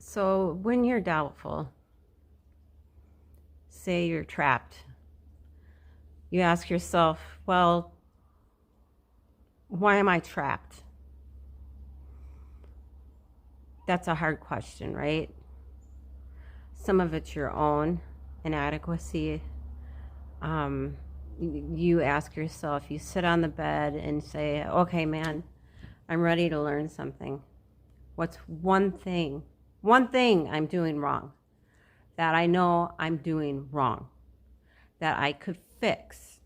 So when you're doubtful, say you're trapped, you ask yourself, well, why am I trapped? That's a hard question, right? Some of it's your own inadequacy. You ask yourself, you sit on the bed and say, okay, man, I'm ready to learn something. What's one thing I'm doing wrong that I know I'm doing wrong that I could fix?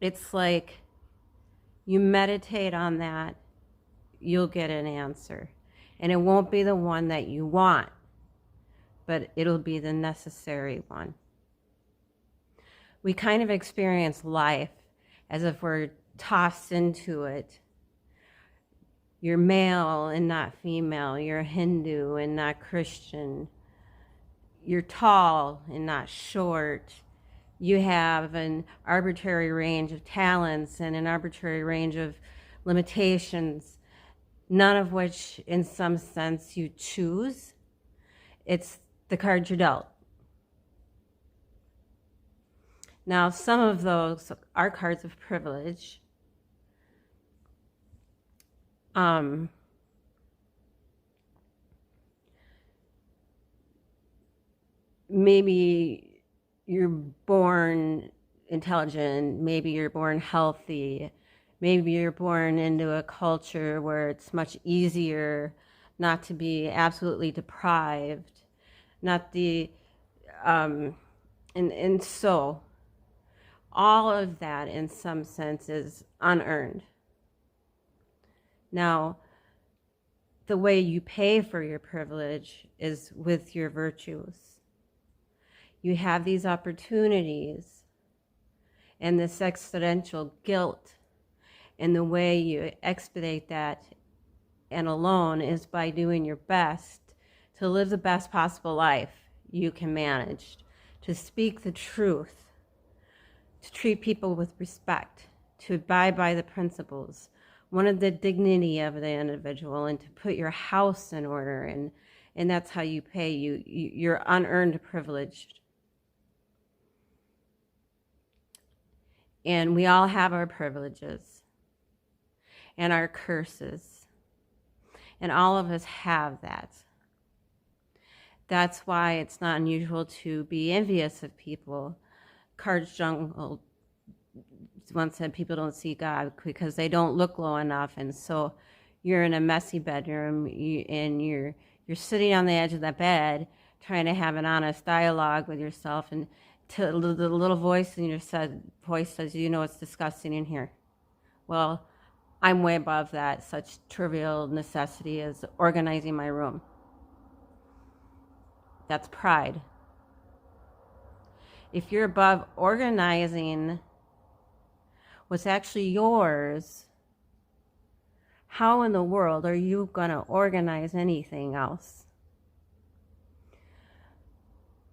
It's like you meditate on that, you'll get an answer. And it won't be the one that you want, but it'll be the necessary one. We kind of experience life as if we're tossed into it. You're male and not female. You're Hindu and not Christian. You're tall and not short. You have an arbitrary range of talents and an arbitrary range of limitations, none of which, in some sense, you choose. It's the cards you're dealt. Now, some of those are cards of privilege. Maybe you're born intelligent, maybe you're born healthy, maybe you're born into a culture where it's much easier not to be absolutely deprived, not the, and so all of that in some sense is unearned. Now, the way you pay for your privilege is with your virtues. You have these opportunities and this existential guilt, and the way you expedite that and alone is by doing your best to live the best possible life you can manage, to speak the truth, to treat people with respect, to abide by the principles, one of the dignity of the individual, and to put your house in order, and that's how you pay. You're unearned privileged. And we all have our privileges and our curses, and all of us have that. That's why it's not unusual to be envious of people. Cards Jungle once said people don't see God because they don't look low enough, and so you're in a messy bedroom and you're sitting on the edge of that bed trying to have an honest dialogue with yourself, and the little voice in your voice says, you know, it's disgusting in here. Well, I'm way above that such trivial necessity as organizing my room. That's pride. If you're above organizing what's actually yours, how in the world are you going to organize anything else?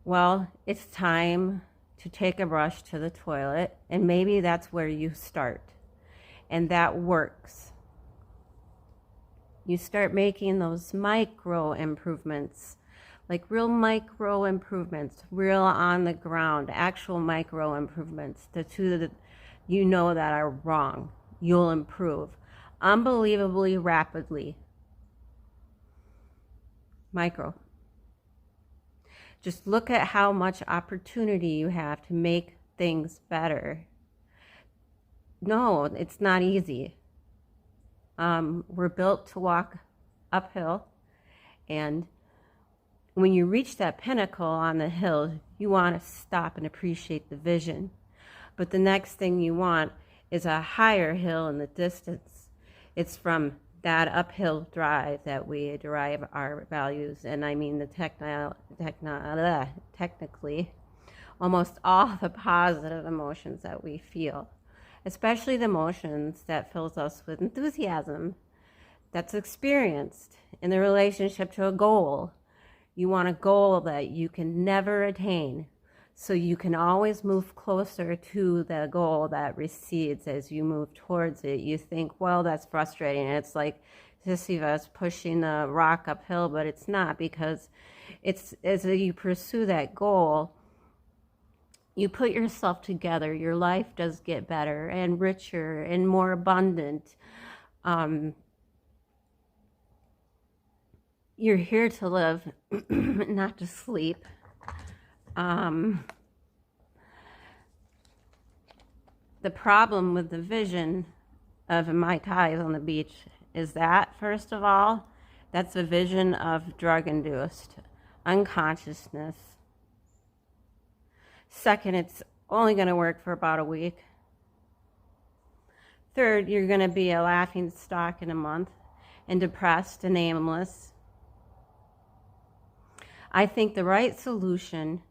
Well, it's time to take a brush to the toilet, and maybe that's where you start. And that works. You start making those micro improvements, like real micro improvements, real on the ground, actual micro improvements, the two that you know that are wrong. You'll improve unbelievably rapidly. Micro. Just look at how much opportunity you have to make things better. No, it's not easy. We're built to walk uphill, and when you reach that pinnacle on the hill, you want to stop and appreciate the vision. But the next thing you want is a higher hill in the distance. It's from that uphill drive that we derive our values, and I mean the technically, almost all the positive emotions that we feel, especially the emotions that fills us with enthusiasm that's experienced in the relationship to a goal. You want a goal that you can never attain. So you can always move closer to the goal that recedes as you move towards it. You think, well, that's frustrating. It's like Sisyphus pushing the rock uphill, but it's not, because it's as you pursue that goal, you put yourself together. Your life does get better and richer and more abundant. You're here to live, not to sleep. The problem with the vision of Mai Tais on the beach is that, first of all, that's a vision of drug-induced unconsciousness. Second, it's only going to work for about a week. Third, you're going to be a laughing stock in a month and depressed and aimless. I think the right solution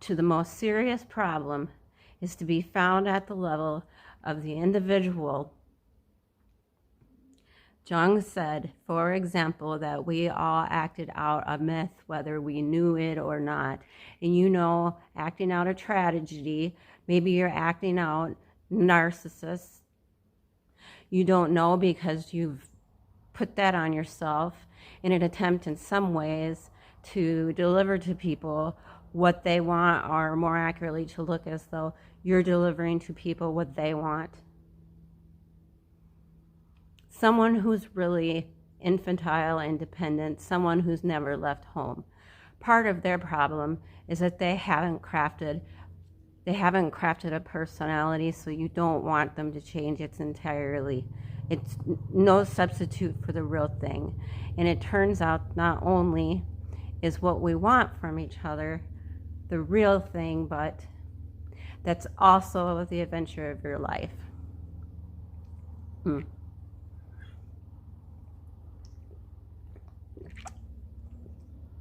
to the most serious problem is to be found at the level of the individual. Jung said, for example, that we all acted out a myth, whether we knew it or not. And you know, acting out a tragedy, maybe you're acting out narcissist. You don't know because you've put that on yourself in an attempt in some ways to deliver to people what they want, or more accurately, to look as though you're delivering to people what they want. Someone who's really infantile and dependent, someone who's never left home. Part of their problem is that they haven't crafted a personality, so you don't want them to change. It's no substitute for the real thing. And it turns out not only is what we want from each other the real thing, but that's also the adventure of your life.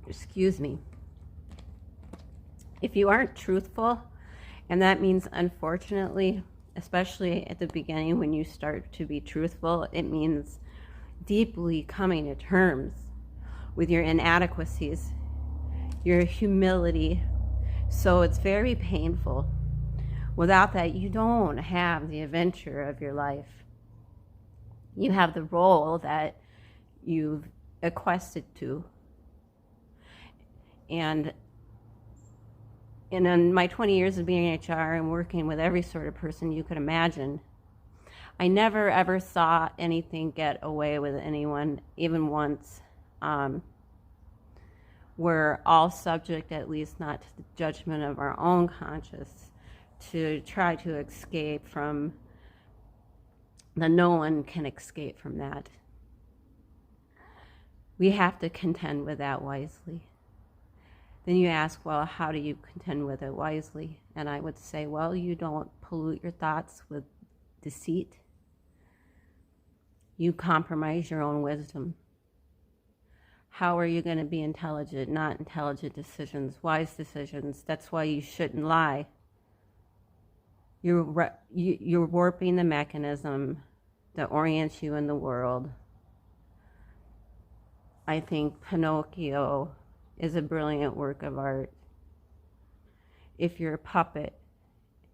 Excuse me. If you aren't truthful, and that means, unfortunately, especially at the beginning when you start to be truthful, it means deeply coming to terms with your inadequacies, your humility. So it's very painful. Without that, you don't have the adventure of your life. You have the role that you've equested to. And in my 20 years of being in HR and working with every sort of person you could imagine, I never ever saw anything get away with anyone, even once. We're all subject, at least not to the judgment of our own conscience, to try to escape from that. No one can escape from that. We have to contend with that wisely. Then you ask, well, how do you contend with it wisely? And I would say, well, you don't pollute your thoughts with deceit. You compromise your own wisdom. How are you going to be intelligent? Not intelligent decisions, wise decisions. That's why you shouldn't lie. You're warping the mechanism that orients you in the world. I think Pinocchio is a brilliant work of art. If you're a puppet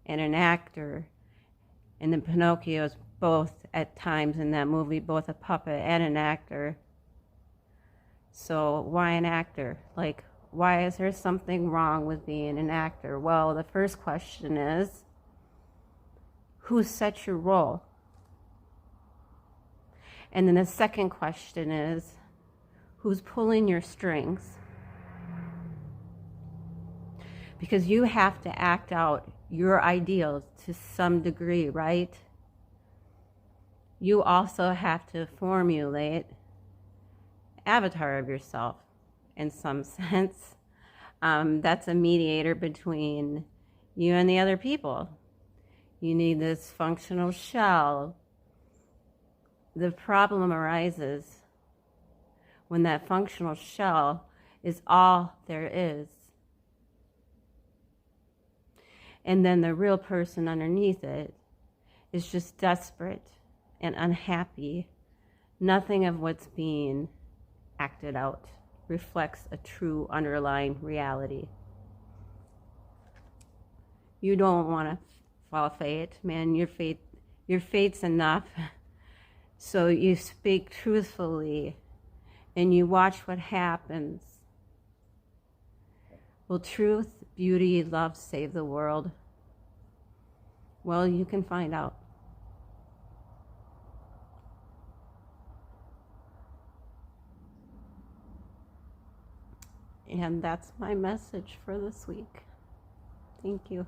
and an actor, and then Pinocchio is both at times in that movie, both a puppet and an actor. So why an actor? Like, why is there something wrong with being an actor? Well, the first question is, who sets your role? And then the second question is, who's pulling your strings? Because you have to act out your ideals to some degree, right? You also have to formulate avatar of yourself in some sense. That's a mediator between you and the other people. You need this functional shell. The problem arises when that functional shell is all there is. And then the real person underneath it is just desperate and unhappy. Nothing of what's being acted out reflects a true underlying reality. You don't want to fall fate, man. Your fate's enough. So you speak truthfully and you watch what happens. Will truth, beauty, love save the world? Well, you can find out. And that's my message for this week. Thank you.